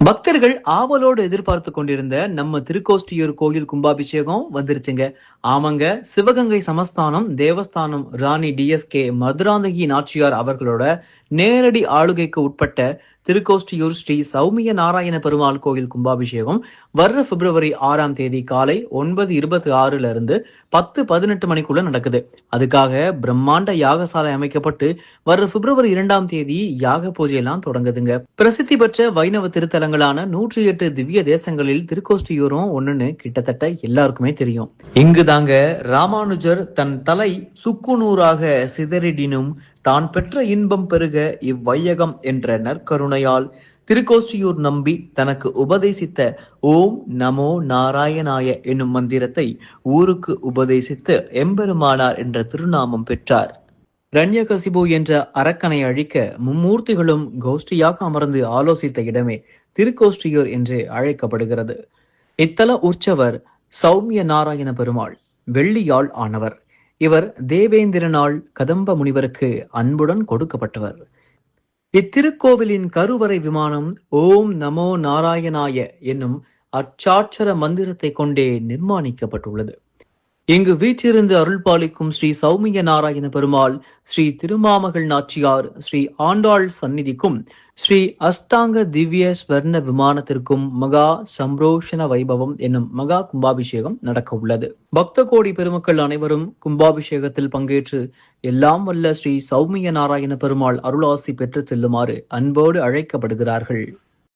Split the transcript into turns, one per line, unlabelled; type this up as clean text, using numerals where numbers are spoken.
பக்தர்கள் ஆவலோடு எதிர்பார்த்து கொண்டிருந்த நம்ம திருக்கோஷ்டியூர் கோயில் கும்பாபிஷேகம் வந்துருச்சுங்க. ஆமாங்க, சிவகங்கை சமஸ்தானம் தேவஸ்தானம் ராணி DSK மதுராந்தகி நாச்சியார் அவர்களோட நேரடி ஆளுகைக்கு உட்பட்ட திருக்கோஷ்டியூர் ஸ்ரீ சௌமிய நாராயண பெருமாள் கோயில் கும்பாபிஷேகம் வர்ற பிப்ரவரி 6ஆம் தேதி காலை 9:26 இருந்து 10:18 மணிக்குள்ள நடக்குது. அதுக்காக பிரம்மாண்ட யாகசாலை அமைக்கப்பட்டு வர்ற பிப்ரவரி 2ஆம் தேதி யாக பூஜை எல்லாம் தொடங்குதுங்க. பிரசித்தி பெற்ற வைணவ திருத்தலங்களான 108 திவ்ய தேசங்களில் திருக்கோஷ்டியூரும் ஒண்ணுன்னு கிட்டத்தட்ட எல்லாருக்குமே தெரியும். இங்குதாங்க ராமானுஜர் தன் தலை சுக்குநூறாக சிதறிடினும் தான் பெற்ற இன்பம் பெருக இவ்வையகம் என்ற நற்கருணையால் திருக்கோஷ்டியூர் நம்பி தனக்கு உபதேசித்த ஓம் நமோ நாராயணாய என்னும் மந்திரத்தை ஊருக்கு உபதேசித்து எம்பெருமானார் என்ற திருநாமம் பெற்றார். ரண்யகசிபு என்ற அரக்கனை அழிக்க மும்மூர்த்திகளும் கோஷ்டியாக அமர்ந்து ஆலோசித்த இடமே திருக்கோஷ்டியூர் என்று அழைக்கப்படுகிறது. இத்தல உற்சவர் சௌமிய நாராயண பெருமாள் வெள்ளியால் ஆனவர். இவர் தேவேந்திரனால் கதம்ப முனிவருக்கு அன்புடன் கொடுக்கப்பட்டவர். இத்திருக்கோவிலின் கருவறை விமானம் ஓம் நமோ நாராயணாய என்னும் அச்சாட்சர மந்திரத்தை கொண்டே நிர்மாணிக்கப்பட்டுள்ளது. இங்கு வீற்றிருந்து அருள்பாலிக்கும் ஸ்ரீ சௌமிய நாராயண பெருமாள், ஸ்ரீ திருமாமகள் நாச்சியார், ஸ்ரீ ஆண்டாள் சந்நிதிக்கும் ஸ்ரீ அஷ்டாங்க திவ்ய ஸ்வர்ண விமானத்திற்கும் மகா சம்ரோஷண வைபவம் என்னும் மகா கும்பாபிஷேகம் நடக்க உள்ளது. பக்த கோடி பெருமக்கள் அனைவரும் கும்பாபிஷேகத்தில் பங்கேற்று எல்லாம் வல்ல ஸ்ரீ சௌமிய நாராயண பெருமாள் அருளாசி பெற்று செல்லுமாறு அன்போடு அழைக்கப்படுகிறார்கள்.